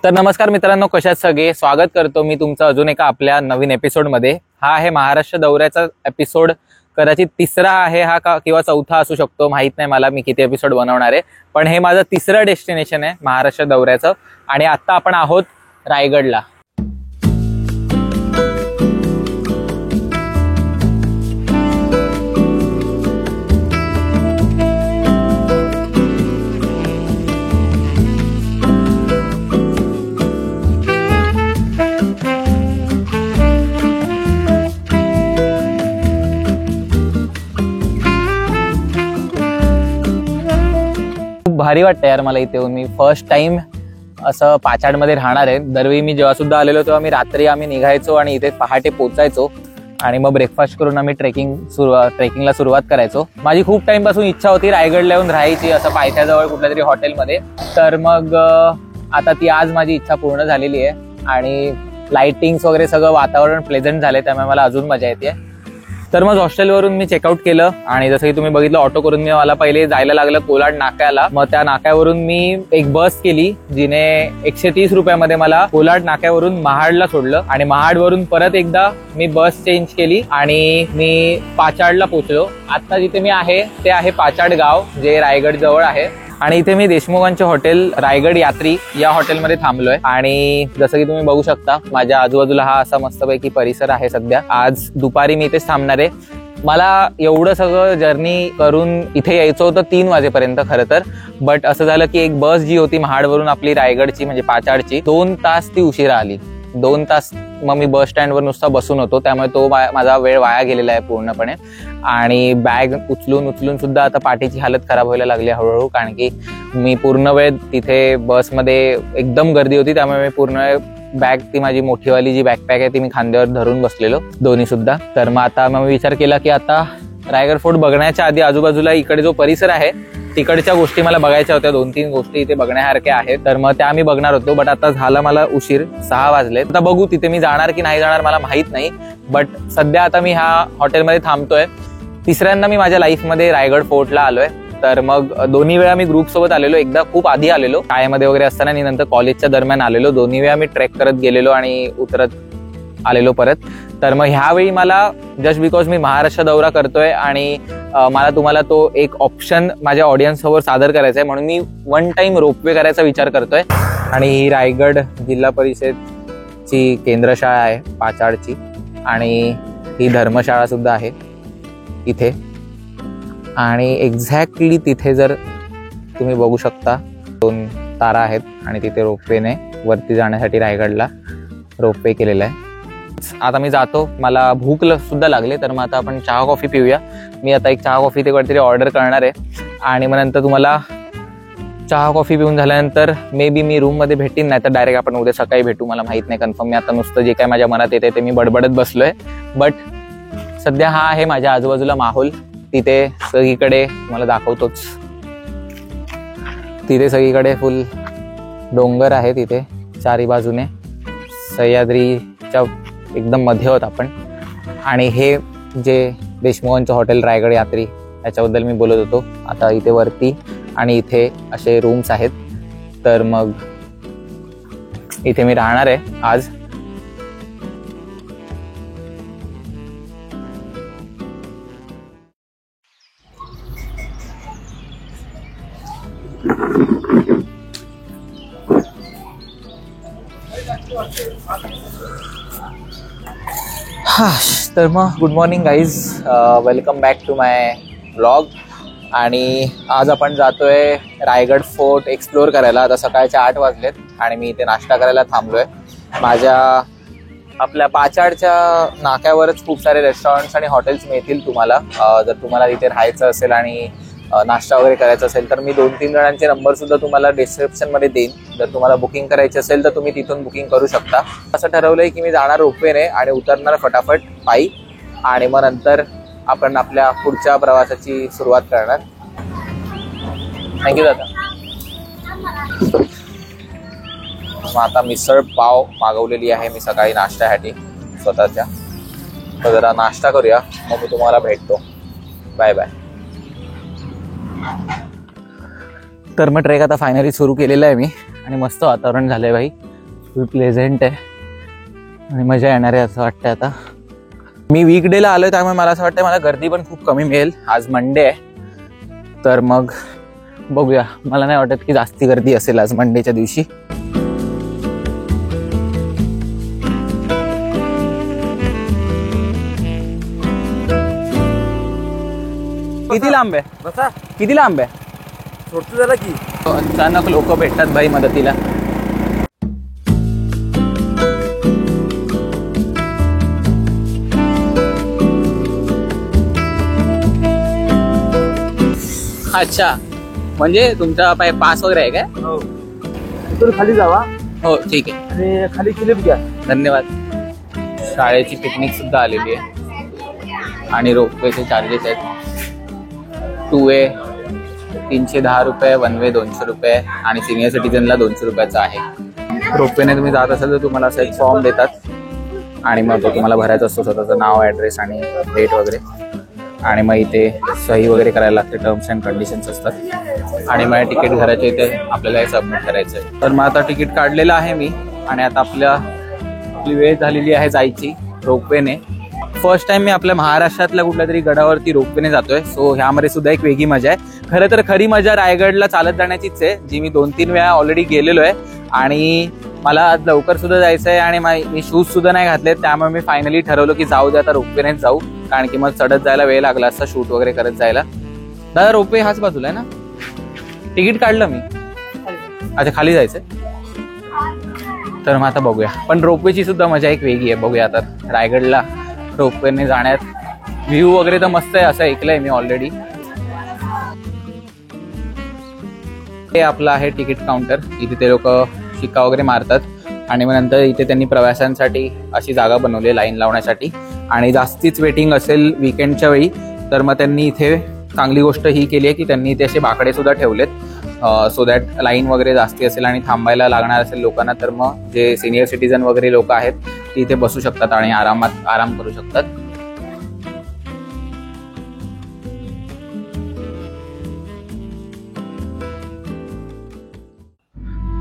तर नमस्कार मित्रांनो, कशात सगळे स्वागत करतो मी तुमचं अजून एका आपल्या नवीन एपिसोडमध्ये। हा आहे महाराष्ट्र दौऱ्याचा एपिसोड, कदाचित तिसरा आहे हा किंवा चौथा असू शकतो, माहित नाही मला मी किती एपिसोड बनवणार आहे, पण हे माझं तिसरं डेस्टिनेशन आहे महाराष्ट्र दौऱ्याचं। आणि आता आपण आहोत रायगडला। भारी वाटतं यार मला इथे येऊन। मी फर्स्ट टाइम असं पाचाडमध्ये राहणार आहे। दरवेळी मी जेव्हा सुद्धा आलेलो तेव्हा मी रात्री आम्ही निघायचो आणि इथे पहाटे पोचायचो आणि मग ब्रेकफास्ट करून आम्ही ट्रेकिंगला सुरुवात करायचो। माझी खूप टाइम पासून इच्छा होती रायगडला येऊन राहायची, असं पायथ्याजवळ कुठल्या तरी हॉटेलमध्ये। तर मग आता ती आज माझी इच्छा पूर्ण झालेली आहे आणि लाइटिंग्स वगैरे सगळं वातावरण प्लेझंट झाले, त्यामुळे मला अजून मजा येते। तर मग हॉस्टेलवरून मी चेकआउट केलं आणि जसं की तुम्ही बघितलं ऑटो करून मला पहिले जायला लागलं कोलाड नाक्याला। मग त्या नाक्यावरून मी एक बस केली जिने 130 रुपयामध्ये मला कोलाड नाक्यावरून महाडला सोडलं आणि महाडवरून परत एकदा मी बस चेंज केली आणि मी पाचाडला पोहोचलो। आता जिथे मी आहे ते आहे पाचाड गाव, जे रायगड जवळ आहे। आणि इथे मी देशमुखांचे हॉटेल रायगड यात्री या हॉटेलमध्ये थांबलोय आणि जसं की तुम्ही बघू शकता माझ्या आजूबाजूला हा असा मस्तपैकी परिसर आहे। सध्या आज दुपारी मी इथेच थांबणार आहे। मला एवढं सगळं जर्नी करून इथे यायचं होतं 3 वाजेपर्यंत खरं तर, बट असं झालं की एक बस जी होती महाडवरून आपली रायगडची म्हणजे पाचाडची 2 तास ती उशिरा आली। 2 तास मग मी बस स्टँडवर नुसता बसून होतो, त्यामुळे तो माझा वेळ वाया गेलेला आहे पूर्णपणे। आणि बॅग उचलून सुद्धा आता पाठीची हालत खराब व्हायला लागली हळूहळू, कारण की मी पूर्ण वेळ तिथे बसमध्ये एकदम गर्दी होती, त्यामुळे मी पूर्ण वेळ बॅग ती माझी मोठीवाली जी बॅकपॅक आहे ती मी खांद्यावर धरून बसलेलो दोन्ही सुद्धा। तर मग आता मी विचार केला की आता रायगड फोर्ट बघण्याच्या आधी आजूबाजूला इकडे जो परिसर आहे तिकडच्या गोष्टी मला बघायच्या होत्या। 2-3 गोष्टी इथे बघण्यासारख्या आहेत, तर मग त्या मी बघणार होतो, बट आता झाला मला उशीर, 6 वाजले। आता बघू तिथे मी जाणार की नाही जाणार मला माहित नाही, बट सध्या आता मी ह्या हॉटेलमध्ये थांबतोय। तिसऱ्यांदा मी माझ्या लाईफमध्ये रायगड फोर्टला आलोय। तर मग दोन्ही वेळा मी ग्रुप सोबत आलेलो, एकदा खूप आधी आलेलो शाळेमध्ये वगैरे असताना आणि नंतर कॉलेजच्या दरम्यान आलेलो। दोन्ही वेळा मी ट्रेक करत गेलेलो आणि उतरत आलेलो परत। तर मग ह्यावेळी मला जस्ट बिकॉज मी महाराष्ट्र दौरा करतोय आणि मला तुम्हाला तो एक ऑप्शन माझ्या ऑडियन्स समोर सादर करायचा आहे, म्हणून मी 1 टाइम रोपवे करायचा विचार करतोय। आणि ही रायगड जिल्हा परिषदची केंद्रशाळा आहे पाचाडची आणि ही धर्मशाळा सुद्धा आहे इथे। आणि एक्झॅक्टली तिथे जर तुम्ही बघू शकता 2 तारा आहेत आणि तिथे रोपवेने वरती जाण्यासाठी रायगडला रोपवे केलेला आहे। आता मी जातो, मला भूक सुद्धा लागले, तर मग आता आपण चहा कॉफी पिऊया। मी आता एक चहा कॉफी ते काहीतरी ऑर्डर करणार आहे आणि मग नंतर तुम्हाला चहा कॉफी पिऊन झाल्यानंतर मे बी मी रूममध्ये भेटीन, नाही तर डायरेक्ट आपण उद्या सकाळी भेटू, मला माहित नाही कन्फर्म। मी आता नुसतं जे काय माझ्या मनात येते ते मी बडबडत बसलोय, बट सध्या हा आहे माझ्या आजूबाजूला माहोल। तिथे सगळीकडे मला दाखवतोच, तिथे सगळीकडे फुल डोंगर आहे तिथे चारी बाजूने, सह्याद्रीच्या एकदम मध्ये होत आपण। आणि हे जे देशमुखांचं हॉटेल रायगड यात्री याच्याबद्दल मी बोलत होतो, आता इथे वरती आणि इथे असे रूम्स आहेत। तर मग इथे मी राहणार आहे आज। तर मग good morning guys, welcome back to my vlog. आणि आज आपण जातोय रायगड फोर्ट एक्सप्लोअर करायला। आता सकाळचे 8 वाजलेत आणि मी इथे नाश्ता करायला थांबलोय। आपल्या पाचाडच्या नाक्यावरच खूप सारे रेस्टॉरंट्स आणि हॉटेल्स मिळतील तुम्हाला, जर तुम्हाला इथे राहायचं असेल आणि नाश्ता वगैरे करायचा असेल तर मी 2-3 जणांचे नंबर सुद्धा तुम्हाला डिस्क्रिप्शनमध्ये देईन। जर तुम्हाला बुकिंग करायची असेल तर तुम्ही तिथून बुकिंग करू शकता। असं ठरवलंय की मी जाणार रोपवेने आणि उतरणार फटाफट पायी आणि मग नंतर आपण आपल्या पुढच्या प्रवासाची सुरुवात करणार। थँक्यू दादा। मग आता मिसळ पाव मागवलेली आहे मी सकाळी नाश्त्यासाठी स्वतःच्या, तर जरा नाश्ता करूया मग मी तुम्हाला भेटतो। Bye bye. तर मग ट्रेक आता फायनली सुरू केलेला आहे मी आणि मस्त वातावरण झालंय भाई। फुल प्लेझेंट आहे आणि मजा येणार आहे असं वाटतंय. आता मी वीकडेला आलोय त्यामुळे मला असं वाटतंय मला गर्दी पण खूप कमी मिळेल. आज मंडे आहे तर मग बघूया. मला नाही वाटत की जास्ती गर्दी असेल आज मंडेच्या दिवशी. किती लांब आहे बसा? किती लांब आहे? सोडतो जरा की. अचानक लोक भेटतात भाई मदतीला. अच्छा, म्हणजे तुमचा पास वगैरे आहे काय? हो. तुम्ही खाली जावा. हो ठीक आहे. आणि खाली क्लिप घ्या. धन्यवाद. शाळेची पिकनिक सुद्धा आलेली आहे आणि रोपवेचे चार्जेस आहेत. 2A 310 रुपये, 1 वे 200 रुपये आणि सिनियर सिटीजनला 200 रुपयाचा आहे. रोपवेने तुम्ही जात असाल तर तुम्हाला असं एक फॉर्म देतात आणि मग तो तुम्हाला भरायचा असतो, स्वतःचं नाव, ॲड्रेस आणि डेट वगैरे. आणि मग इथे सही वगैरे करायला लागते, टर्म्स अँड कंडिशन्स असतात. आणि मग तिकीट घराच्या इथे आपल्याला हे सबमिट करायचं आहे. तर मग आता तिकीट काढलेलं आहे मी आणि आता आपली वेळ झालेली आहे जायची रोपवेने. फर्स्ट टाइम मी आपल्या महाराष्ट्रातल्या कुठल्या तरी गडावरती रोपवेने जातोय. सो ह्यामध्ये सुद्धा एक वेगळी मजा आहे. खरं तर खरी मजा रायगडला चालत जाण्याचीच आहे, जी मी 2-3 वेळा ऑलरेडी गेलेलो आहे. आणि मला आज लवकर सुद्धा जायचं आहे आणि मी शूज सुद्धा नाही घातलेत. त्यामुळे मी फायनली ठरवलं की जाऊ दे आता रोपवेनेच जाऊ, कारण की मग चढत जायला वेळ लागला असता शूट वगैरे करत जायला. दादा रोपवे हाच बाजूला आहे ना? तिकीट काढलं मी. अच्छा, खाली जायचंय. तर मग आता बघूया. पण रोपवेची सुद्धा मजा एक वेगळी आहे. बघूया आता रायगडला रोपवेने जाण्यात. व्ह्यू वगैरे तर मस्त आहे असं ऐकलंय मी ऑलरेडी. हे आपलं आहे तिकीट काउंटर. इथे ते लोक शिक्का वगैरे मारतात आणि मग नंतर इथे त्यांनी प्रवाशांसाठी अशी जागा बनवली लाईन लावण्यासाठी. आणि जास्तीच वेटिंग असेल विकेंडच्या वेळी तर मग त्यांनी इथे चांगली गोष्ट ही केली आहे की त्यांनी इथे असे बाकडे सुद्धा ठेवलेत, सो दॅट लाईन वगैरे जास्ती असेल आणि थांबायला लागणार असेल लोकांना तर मग जे सिनियर सिटीजन वगैरे लोक आहेत ते इथे बसू शकतात आणि आराम करू शकतात.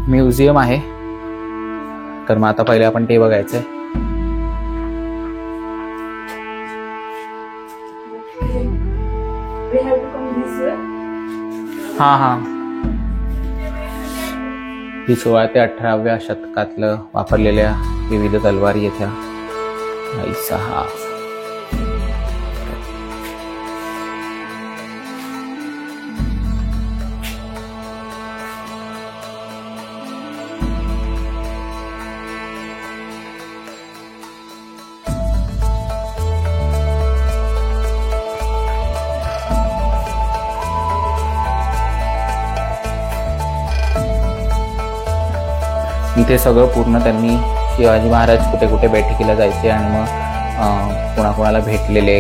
म्युझियम आहे तर मग आता पहिले आपण ते बघायचंय. हा ही 16 ते 18व्या शतकातलं वापरलेल्या विविध तलवारी येत्या. ऐसा इथे सगळं पूर्ण त्यांनी शिवाजी महाराज कुठे कुठे बैठकीला जायचे आणि मग कोणाकोणाला भेटलेले,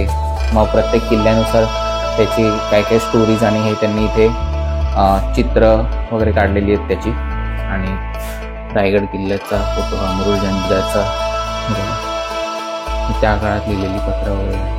मग प्रत्येक किल्ल्यानुसार त्याची काय काय स्टोरीज आणि हे त्यांनी इथे चित्र वगैरे काढलेली आहेत त्याची. आणि रायगड किल्ल्याचा फोटो हा मुरुड जंजिराचा त्या काळात लिहिलेली पत्र वगैरे.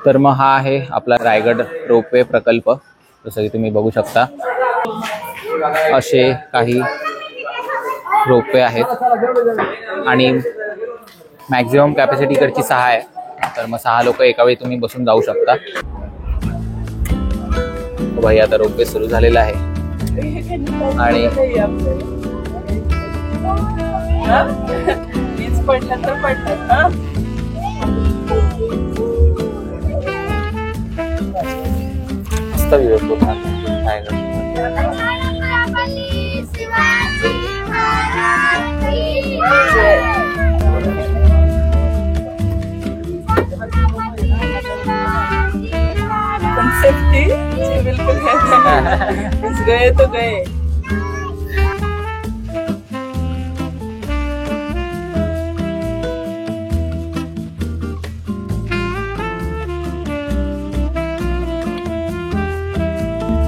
तर मग हा आहे आपला रायगड रोपवे प्रकल्प. जसं की तुम्ही बघू शकता असे काही रोपवे आहेत आणि मॅक्झिमम कॅपॅसिटी इकडची 6 आहे. तर मग 6 लोक एका वेळी तुम्ही बसून जाऊ शकता. भाई आता रोपवे सुरू झालेला आहे आणि मस्त व्ह्यू पूर्ण रायगड. सेफ्टी बिल्कुल गए तो गए.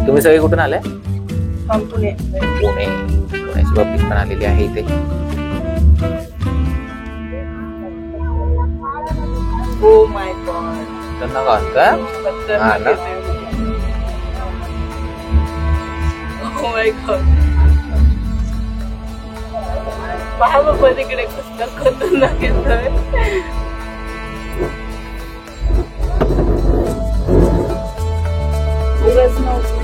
तुम्ही सगळे कुठून आलाय? From Pune. पुण्याची पब्लिक पण आलेली आहे इथे. Oh my god. खतरनाक वाटतं. हा ना? Oh my god. पहा बाबा तिकडे कसलं खतरनाक येतोय. उगाच नव्हतं.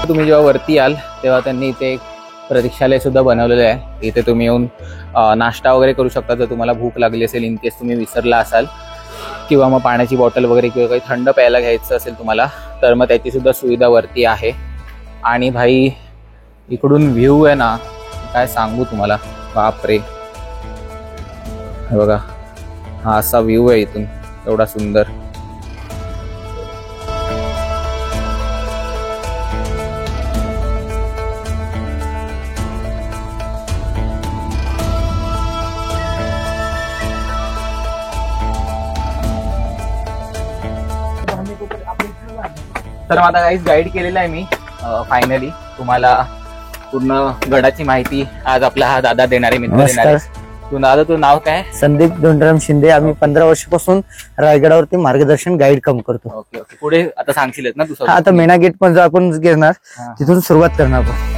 तुम्ही जेव्हा वरती याल तेव्हा त्यांनी इथे एक प्रतीक्षालय सुद्धा बनवलेलं आहे. इथे तुम्ही येऊन नाश्ता वगैरे करू शकता जर तुम्हाला भूक लागली असेल, इन केस तुम्ही विसरला असाल, किंवा मग पाण्याची बॉटल वगैरे किंवा काही थंड प्यायला घ्यायचं असेल तुम्हाला तर मग त्याची सुद्धा सुविधा वरती आहे. आणि भाई इकडून व्ह्यू आहे ना, काय सांगू तुम्हाला, बापरे. हे बघा, हा असा व्ह्यू आहे इथून, एवढा सुंदर. तर आता काहीच गाईड केलेलं आहे मी फायनली तुम्हाला पूर्ण गडाची माहिती आज आपला हा दादा देणारे मित्र देणारे. तू दादा, तुझं नाव काय? संदीप धोंडराम शिंदे. आम्ही 15 वर्षापासून रायगडावरती मार्गदर्शन गाईड काम करतो. Okay okay. पुढे आता सांगशीलच ना तू? आता मेना गेट पण जो आपण घेणार तिथून सुरुवात करणार आपण.